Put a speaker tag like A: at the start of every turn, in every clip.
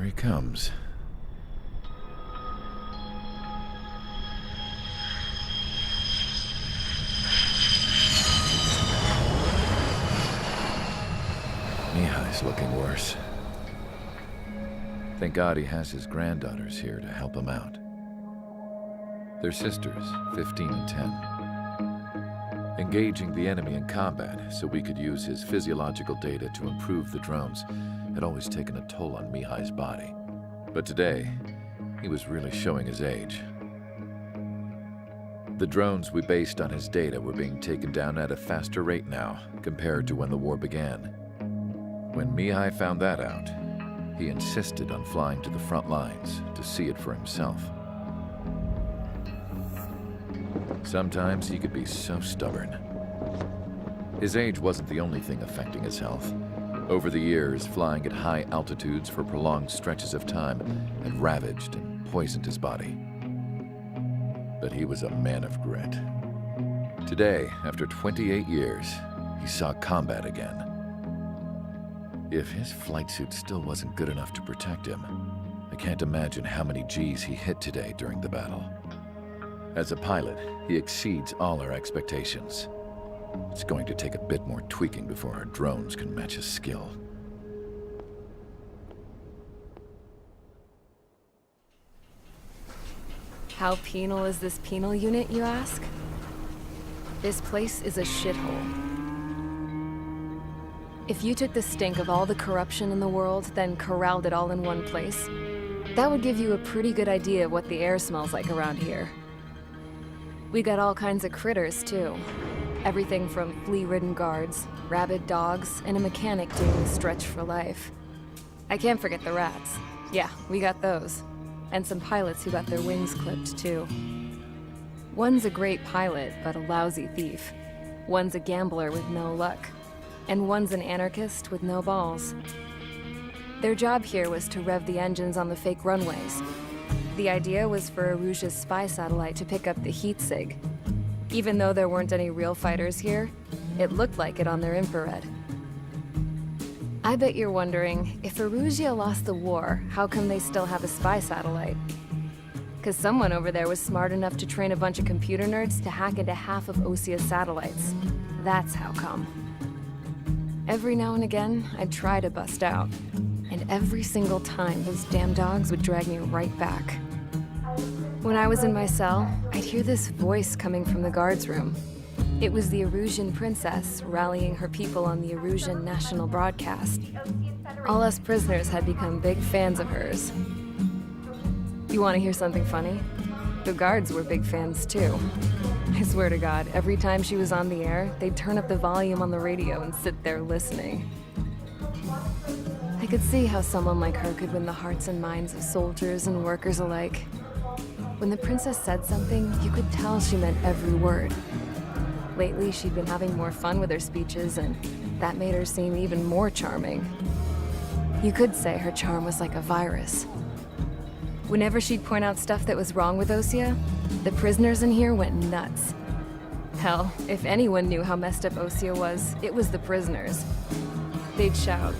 A: he comes. Mihai's looking worse. Thank God he has his granddaughters here to help him out. They're sisters, 15 and 10. Engaging the enemy in combat so we could use his physiological data to improve the drones had always taken a toll on Mihai's body. But today, he was really showing his age. The drones we based on his data were being taken down at a faster rate now compared to when the war began. When Mihai found that out, he insisted on flying to the front lines to see it for himself. Sometimes he could be so stubborn. His age wasn't the only thing affecting his health. Over the years, flying at high altitudes for prolonged stretches of time had ravaged and poisoned his body. But he was a man of grit. Today, after 28 years, he saw combat again. If his flight suit still wasn't good enough to protect him, I can't imagine how many Gs he hit today during the battle. As a pilot, he exceeds all our expectations. It's going to take a bit more tweaking before our drones can match his skill.
B: How penal is this penal unit, you ask? This place is a shithole. If you took the stink of all the corruption in the world, then corralled it all in one place, that would give you a pretty good idea of what the air smells like around here. We got all kinds of critters, too. Everything from flea-ridden guards, rabid dogs, and a mechanic doing stretch for life. I can't forget the rats. Yeah, we got those. And some pilots who got their wings clipped, too. One's a great pilot, but a lousy thief. One's a gambler with no luck. And one's an anarchist with no balls. Their job here was to rev the engines on the fake runways. The idea was for Aruja's spy satellite to pick up the heat sig. Even though there weren't any real fighters here, it looked like it on their infrared. I bet you're wondering, if Aruja lost the war, how come they still have a spy satellite? 'Cause someone over there was smart enough to train a bunch of computer nerds to hack into half of Osia's satellites. That's how come. Every now and again, I'd try to bust out. And every single time, those damn dogs would drag me right back. When I was in my cell, I'd hear this voice coming from the guards room. It was the Erusian princess rallying her people on the Erusian national broadcast. All us prisoners had become big fans of hers. You want to hear something funny? The guards were big fans too. I swear to God, every time she was on the air, they'd turn up the volume on the radio and sit there listening. I could see how someone like her could win the hearts and minds of soldiers and workers alike. When the princess said something, you could tell she meant every word. Lately, she'd been having more fun with her speeches, and that made her seem even more charming. You could say her charm was like a virus. Whenever she'd point out stuff that was wrong with Osia, the prisoners in here went nuts. Hell, if anyone knew how messed up Osia was, it was the prisoners. They'd shout,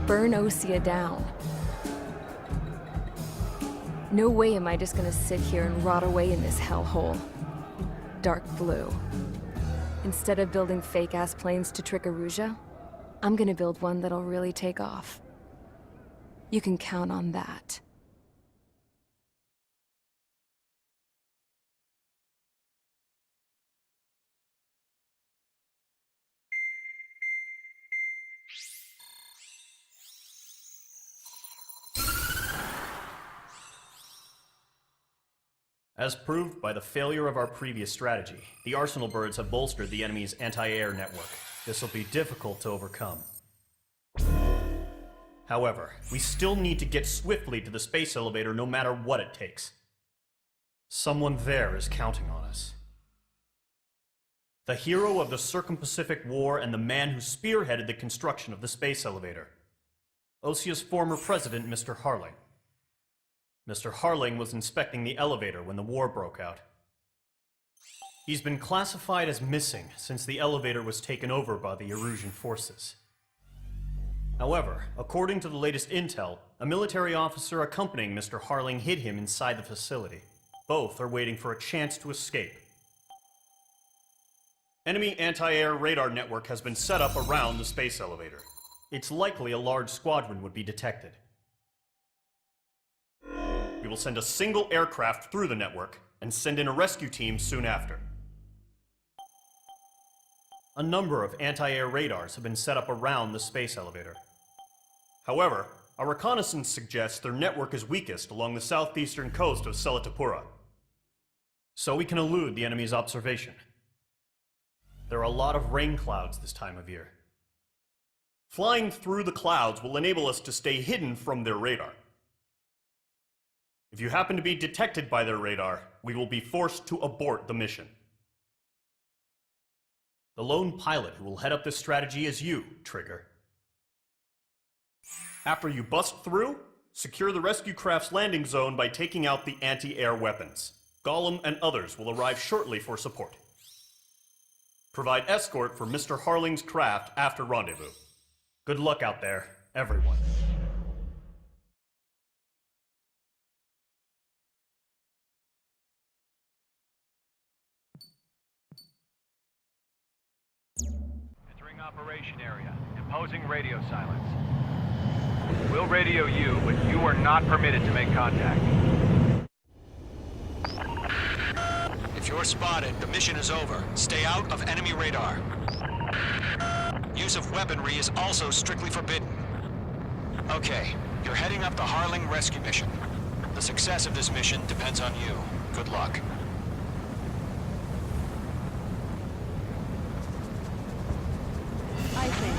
B: "Burn Osia down." No way am I just gonna sit here and rot away in this hellhole. Dark blue. Instead of building fake-ass planes to trick Aruja, I'm gonna build one that'll really take off. You can count on that.
C: As proved by the failure of our previous strategy, the Arsenal birds have bolstered the enemy's anti-air network. This will be difficult to overcome. However, we still need to get swiftly to the space elevator no matter what it takes. Someone there is counting on us. The hero of the Circum-Pacific War and the man who spearheaded the construction of the space elevator. Osia's former president, Mr. Harling. Mr. Harling was inspecting the elevator when the war broke out. He's been classified as missing since the elevator was taken over by the Erusian forces. However, according to the latest intel, a military officer accompanying Mr. Harling hid him inside the facility. Both are waiting for a chance to escape. Enemy anti-air radar network has been set up around the space elevator. It's likely a large squadron would be detected. We will send a single aircraft through the network and send in a rescue team soon after. A number of anti-air radars have been set up around the space elevator. However, our reconnaissance suggests their network is weakest along the southeastern coast of Selatapura, so we can elude the enemy's observation. There are a lot of rain clouds this time of year. Flying through the clouds will enable us to stay hidden from their radar. If you happen to be detected by their radar, we will be forced to abort the mission. The lone pilot who will head up this strategy is you, Trigger. After you bust through, secure the rescue craft's landing zone by taking out the anti-air weapons. Gollum and others will arrive shortly for support. Provide escort for Mr. Harling's craft after rendezvous. Good luck out there, everyone.
D: Entering operation area. Imposing radio silence. We'll radio you, but you are not permitted to make contact.
E: If you're spotted, the mission is over. Stay out of enemy radar. Use of weaponry is also strictly forbidden. Okay, you're heading up the Harling rescue mission. The success of this mission depends on you. Good luck.
B: I think.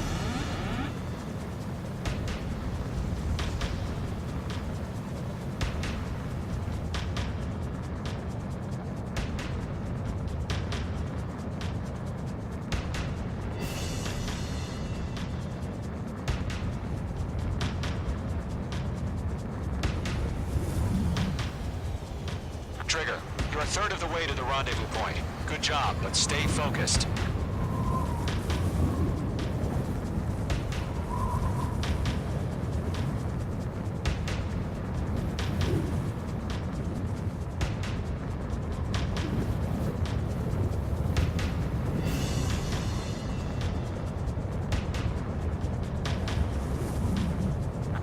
E: Trigger, you're a third of the way to the rendezvous point. Good job, but stay focused.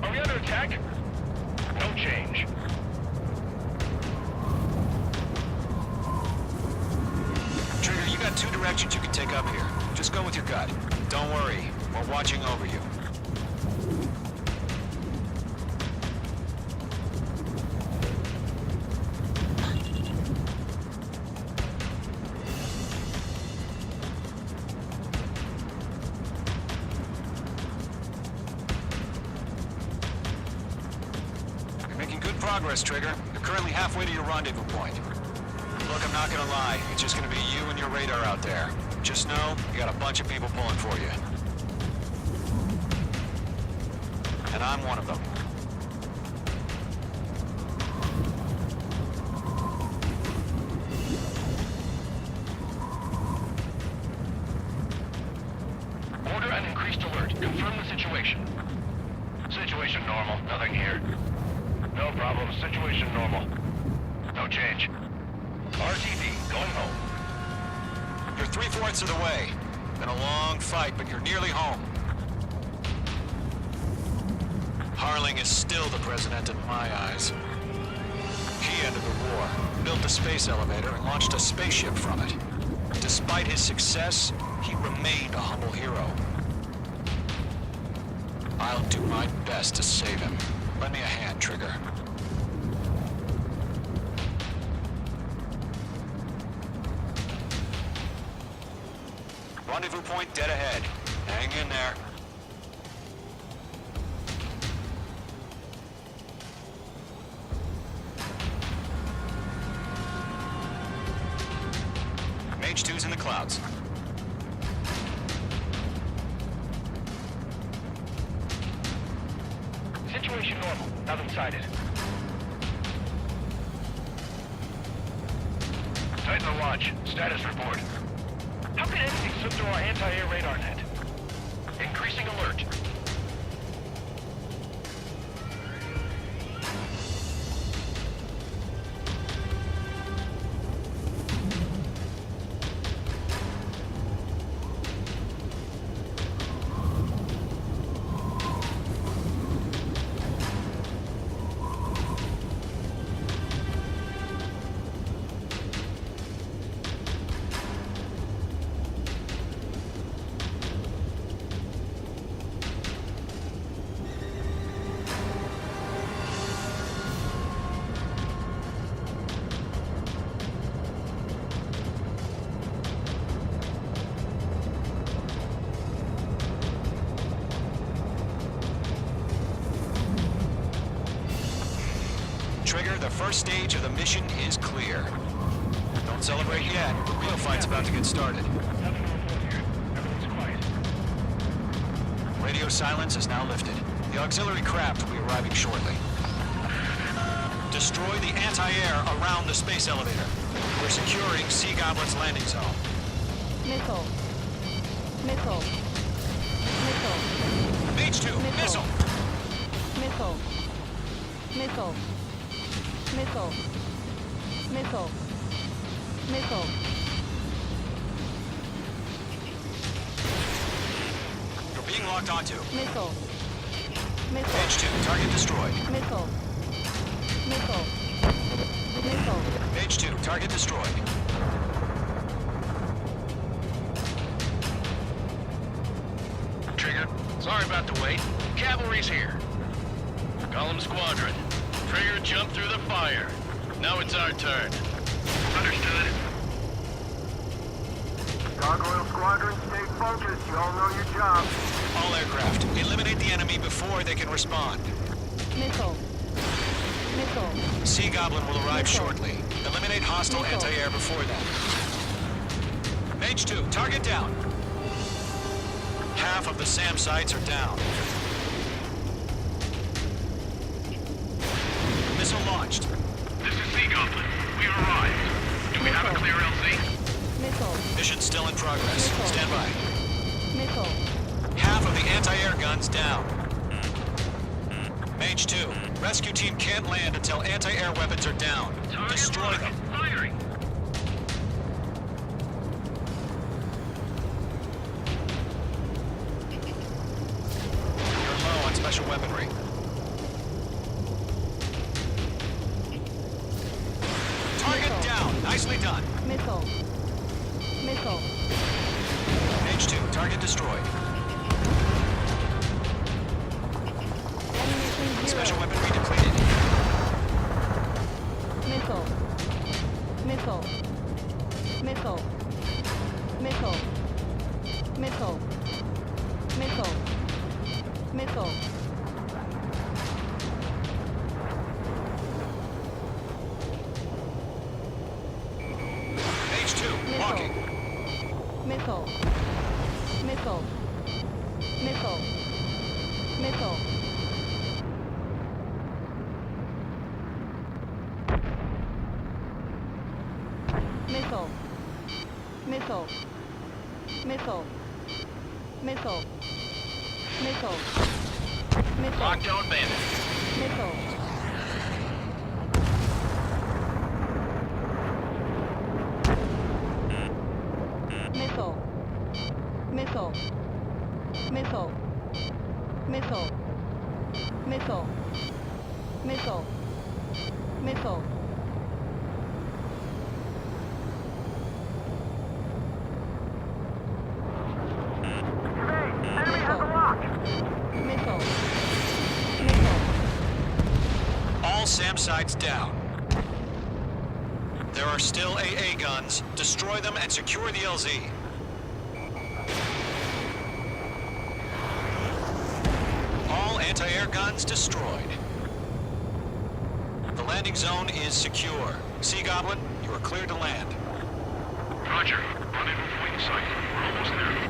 D: Are we under attack? No change.
E: Trigger, you got two directions you can take up here. Just go with your gut. Don't worry, we're watching over you. You're making good progress, Trigger. You're currently halfway to your rendezvous point. Look, I'm not gonna lie. It's just gonna be you and your radar out there. Just know, you got a bunch of people pulling for you. And I'm one of them.
D: Order an increased alert. Confirm the situation. Situation normal. Nothing here. No problem. Situation normal. No change. RTD, going home.
E: You're 3/4 of the way. Been a long fight, but you're nearly home. Harling is still the president in my eyes. He ended the war, built the space elevator, and launched a spaceship from it. Despite his success, he remained a humble hero. I'll do my best to save him. Lend me a hand, Trigger. Rendezvous point dead ahead. Hang in there. Mage 2's in the clouds.
D: Situation normal. Nothing sighted. Titan launch. Status report. How can anything slip through our anti-air radar net? Increasing alert.
E: Trigger, the first stage of the mission is clear. Don't celebrate yet. The real fight's about to get started. Radio silence is now lifted. The auxiliary craft will be arriving shortly. Destroy the anti-air around the space elevator. We're securing Sea Goblin's landing zone.
F: Missile. Missile. Missile.
E: Mage 2, missile!
F: Missile. Missile. Missile. Missile. Missile.
E: You're being locked onto.
F: Missile. Missile.
E: Mage 2, target destroyed.
F: Missile. Missile. Missile.
E: Mage 2, target destroyed.
D: Trigger, sorry about the wait. Cavalry's here. Column Squadron. Trigger jumped through the fire. Now it's our turn. Understood.
G: Gargoyle Squadron, stay focused. You all know your job.
E: All aircraft, eliminate the enemy before they can respond.
F: Missile. Missile.
E: Sea Goblin will arrive
F: Missile.
E: shortly. Eliminate hostile
F: Missile.
E: anti-air before that. Mage 2, target down. Half of the SAM sites are down. Missile launched.
D: This is Sea Goblin. We've arrived. Do we have a clear LZ?
F: Missile.
E: Mission still in progress.
F: Missile.
E: Stand by.
F: Missile.
E: Half of the anti-air guns down. Mage 2, rescue team can't land until anti-air weapons are down. Destroy them.
D: Firing.
E: You're low on special weaponry. Target
F: Missile.
E: down. Nicely done.
F: Missile. Missile.
E: Mage 2, target destroyed.
F: Ammunition zero.
E: Special weaponry depleted.
F: Missile. Missile. Missile. Missile. Missile. Missile. Missile.
E: Mage 2, walking.
F: Missile. Missile. Missile. Missile. Missile. Missile. Missile. Missile. Missile. Missile.
D: Lockdown bandit.
F: Missile. Missile. Missile. Missile. Missile. Missile. Missile. Missile.
G: Hey, enemy has a lock.
F: Missile. Missile.
E: All SAM sites down. There are still AA guns. Destroy them and secure the LZ. All anti-air guns destroyed. The landing zone is secure. Sea Goblin, you are cleared to land.
D: Roger. Rendezvous point in sight. We're almost there.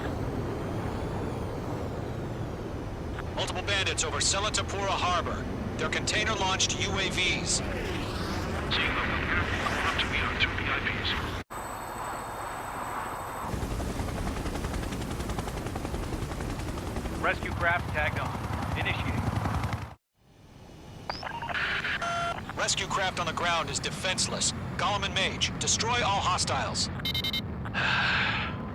E: Multiple bandits over Selatapura Harbor. They're container-launched UAVs.
D: Sea Goblin, we're up to me on 2 VIPs.
G: Rescue craft tagged on. Initiating.
E: Rescue craft on the ground is defenseless. Gollum and Mage, destroy all hostiles.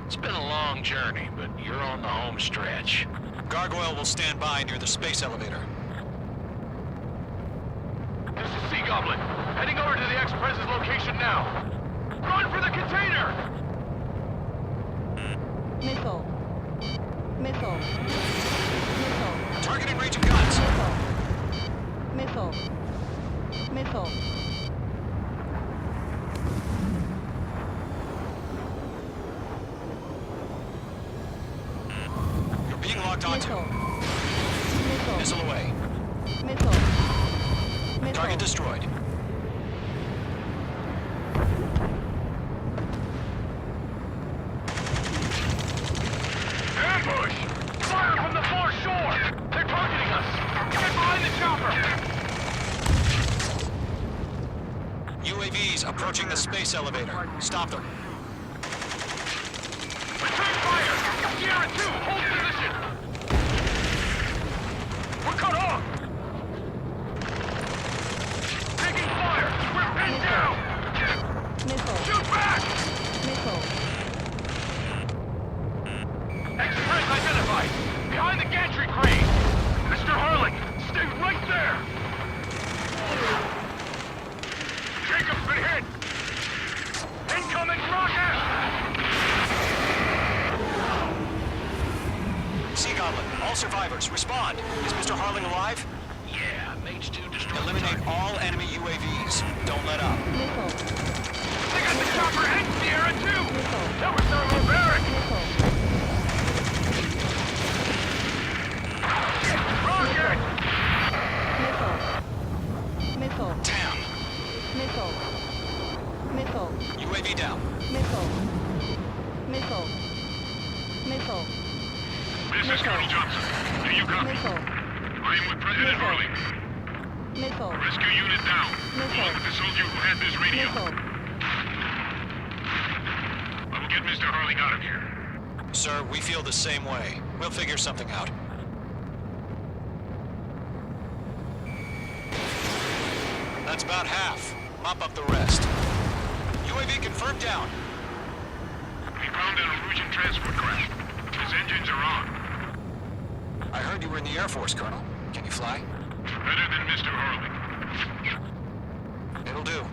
D: It's been a long journey, but you're on the home stretch.
E: Gargoyle will stand by near the space elevator.
D: This is Sea Goblin. Heading over to the Express's location now. Run for the container!
F: Missile. Missile. Missile.
E: Targeting range of guns.
F: Missile. Missile.
E: You're being locked onto.
F: Missile. Missile.
E: Missile away.
F: Missile. Missile.
E: Target destroyed. survivors approaching the space elevator. Stop them.
D: Return fire! Sierra 2, hold position! We're cut off! Taking fire! We're pinned down!
F: Missile.
D: Shoot back!
F: Missile.
D: Express identified! Behind the gantry crane! Mr. Harling, stay right there! Jacob's been hit! Incoming rocket!
E: Sea Goblin, all survivors, respond. Is Mr. Harling alive?
D: Yeah, Mage 2 destroyed.
E: Eliminate all enemy UAVs. Don't let up.
F: Missile.
D: They got the chopper and Sierra 2!
F: Missile.
D: That was thermobaric!
F: Missile.
D: Rocket!
F: Missile. Missile.
E: Damn.
F: Missile. Missile.
E: UAV down.
F: Missile. Missile. Missile.
D: This is Colonel Johnson. Do you copy?
F: Missile.
D: I am with President Harling.
F: Missile.
D: Rescue unit down. Along with the soldier who had this radio.
F: Missile.
D: I will get Mr. Harling out of here.
E: Sir, we feel the same way. We'll figure something out. That's about half. Mop up the rest. UAV confirmed down.
D: We found an Norwegian transport craft. His engines are on.
E: I heard you were in the Air Force, Colonel. Can you fly?
D: Better than Mr. Harling.
E: It'll do.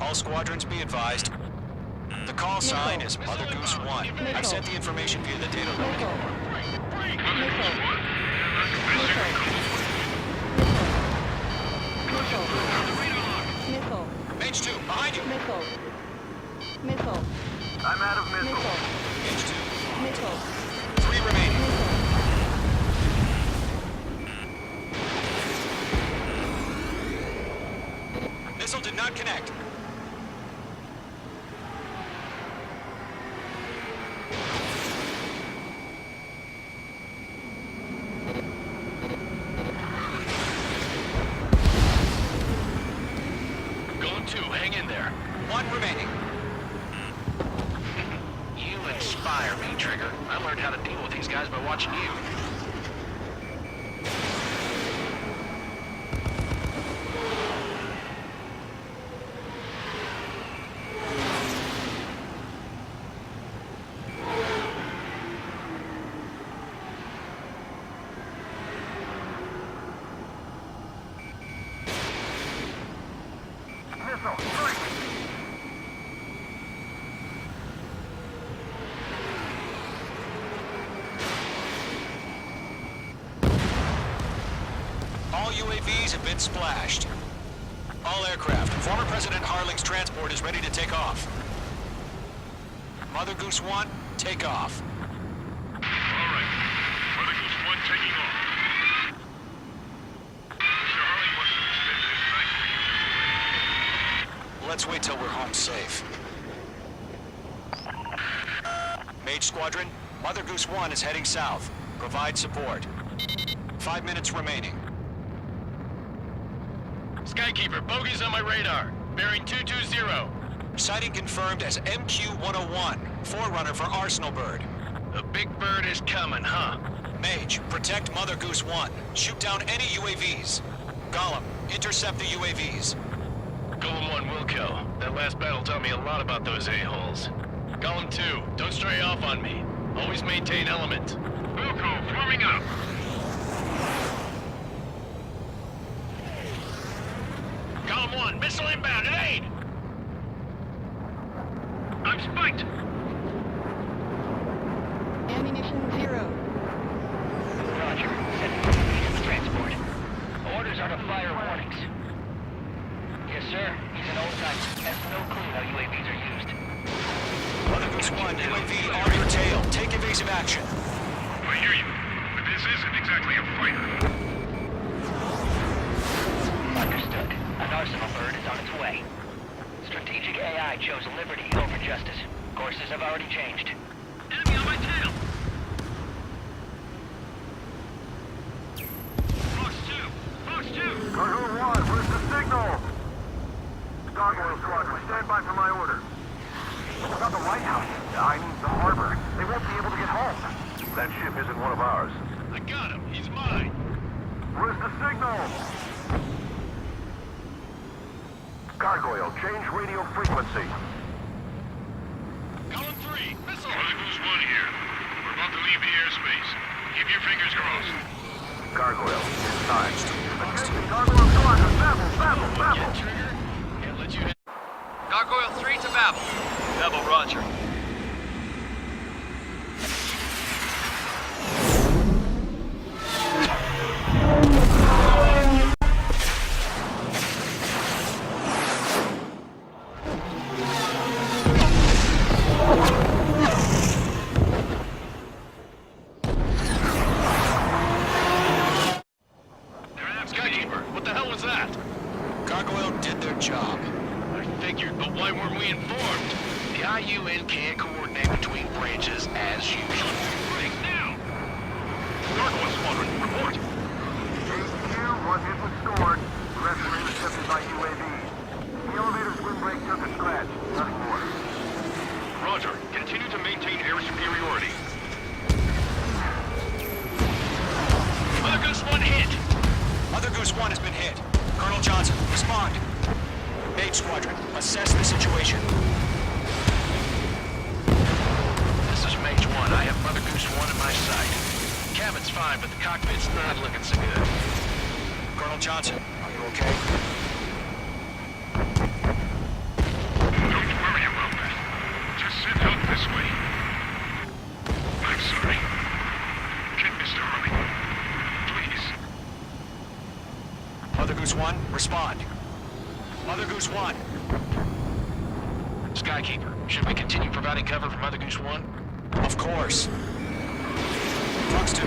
E: All squadrons be advised. The call sign is Mother Goose 1. I've sent the information via the data link.
F: Missile. Missile. Missile. Missile.
E: Mage 2, behind you!
F: Missile. Missile.
G: I'm out of missiles.
F: Missile.
E: Mage 2.
F: Missile.
E: 3 remaining. Missile did not connect.
D: Going 2, hang in there.
E: 1 remaining.
D: You inspire me, Trigger. I learned how to deal with these guys by watching you.
G: Missile. Strike.
E: All UAVs have been splashed. All aircraft. Former President Harling's transport is ready to take off. Mother Goose 1, take off.
D: All right. Mother Goose 1 taking off. Mr. Harling wants to extend his night for you.
E: Let's wait till we're home safe. Mage Squadron, Mother Goose 1 is heading south. Provide support. 5 minutes remaining.
D: Skykeeper, bogeys on my radar. Bearing 220.
E: Sighting confirmed as MQ-101, forerunner for Arsenal Bird.
D: The big bird is coming, huh?
E: Mage, protect Mother Goose 1. Shoot down any UAVs. Gollum, intercept the UAVs.
D: Golem 1, Wilco. That last battle taught me a lot about those a-holes. Golem 2, don't stray off on me. Always maintain element. Wilco, forming up. Golem 1, missile inbound at aid! I'm spiked!
F: Ammunition 0.
H: Roger. Sending UAV to transport. Orders are to fire warnings. Yes, sir. He's an old-timer. Has no clue how UAVs are used.
E: Mother Goose 1, UAV on your tail. Take evasive action.
D: I hear you, but this isn't exactly a fighter.
H: Understood. An Arsenal Bird is on its way. Strategic AI chose liberty over justice. Courses have already changed.
D: Enemy on my tail!
G: Gargoyle Squadron, stand by for my order. What about the White House? I mean, the harbor. They won't be able to get home. That ship isn't one of ours.
D: I got him. He's mine.
G: Where's the signal? Gargoyle, change radio frequency.
D: Column 3, missile. Mothergoose 1 here. We're about to leave the airspace. Keep your fingers crossed.
G: Gargoyle, it's time. Attention, Gargoyle Squadron, Babel!
D: Get trigger. Can't let you hit.
E: Gargoyle 3 to Babel.
D: Double Roger. Skykeeper, what the hell was that?
E: Gargoyle did their job.
D: I figured, but why weren't we informed? The IUN can't coordinate between branches as usual. Right now! Gargoyle Squadron, report!
G: HQ, one hit was stored. The rest were intercepted by UAVs. The elevator's windbreak took a scratch. Nothing more.
D: Roger, continue to maintain air superiority. Mother Goose 1 hit!
E: Mother Goose 1 has been hit. Colonel Johnson, respond. Mage Squadron, assess the situation.
D: This is Mage 1. I have Mother Goose 1 in my sight. Cabin's fine, but the cockpit's not looking so good.
E: Colonel Johnson, are you okay?
D: Don't worry about that. Just sit out this way. I'm sorry. Get Mr. Harley. Please.
E: Mother Goose 1, respond. Mother Goose 1.
D: Skykeeper, should we continue providing cover for Mother Goose 1?
E: Of course. Fox 2.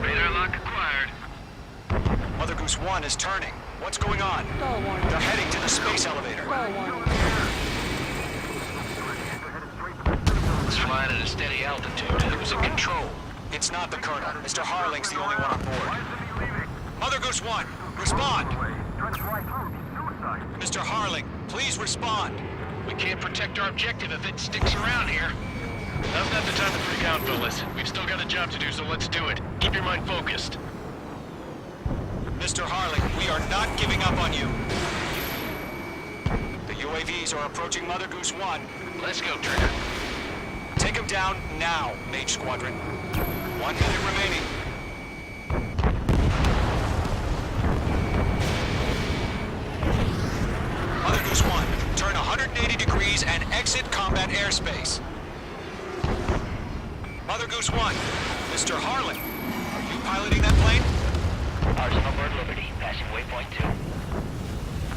D: Radar lock acquired.
E: Mother Goose 1 is turning. What's going on?
F: Stall warning.
E: They're heading to the space elevator.
F: Stall warning.
D: It's flying at a steady altitude. Who's in control?
E: It's not the Colonel. Mr. Harling's the only one on board. Mother Goose 1, respond.
G: Trying to fly through. Suicide.
E: Mr. Harling, please respond.
D: We can't protect our objective if it sticks around here. Now's not the time to freak out, fellas. We've still got a job to do, so let's do it. Keep your mind focused.
E: Mr. Harling, we are not giving up on you. The UAVs are approaching Mother Goose 1.
D: Let's go, Trigger.
E: Take him down now, Mage Squadron. 1 minute remaining. Mother Goose 1, turn 180 degrees and exit combat airspace. Mother Goose 1, Mr. Harling, are you piloting that plane?
H: Arsenal Bird Liberty, passing waypoint 2.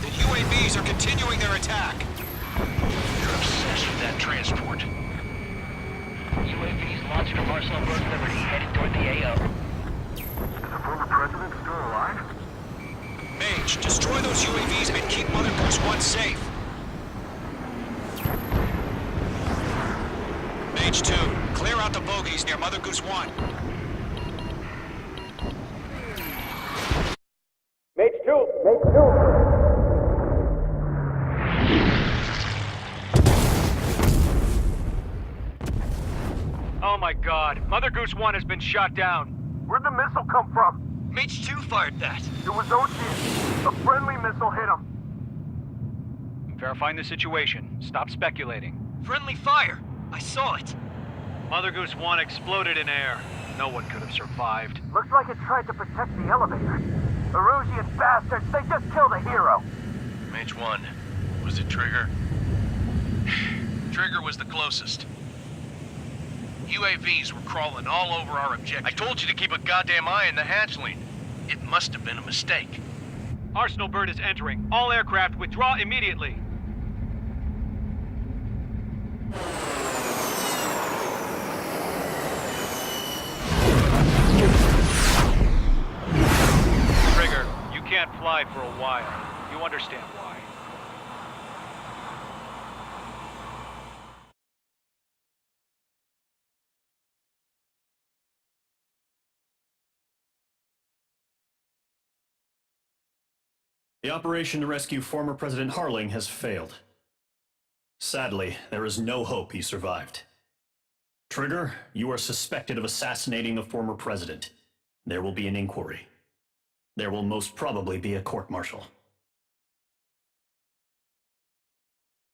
E: The UAVs are continuing their attack.
D: You're obsessed with that transport.
H: UAVs launched from Arsenal Bird Liberty, heading toward the AO.
G: Is the former president still alive?
E: Mage, destroy those UAVs and keep Mother Goose 1 safe. Mage 2, clear out the bogies near Mother Goose 1.
I: Oh my god, Mother Goose 1 has been shot down.
G: Where'd the missile come from?
E: Mage 2 fired that.
G: It was OG. A friendly missile hit him.
I: Verifying the situation. Stop speculating.
E: Friendly fire. I saw it.
I: Mother Goose 1 exploded in air. No one could have survived.
G: Looks like it tried to protect the elevator. Erusian bastards, they just killed a hero.
D: Mage 1, was it Trigger? Trigger was the closest. UAVs were crawling all over our objective. I told you to keep a goddamn eye on the hatchling. It must have been a mistake.
I: Arsenal Bird is entering. All aircraft withdraw immediately. Trigger, you can't fly for a while. You understand why.
C: The operation to rescue former President Harling has failed. Sadly, there is no hope he survived. Trigger, you are suspected of assassinating the former president. There will be an inquiry. There will most probably be a court-martial.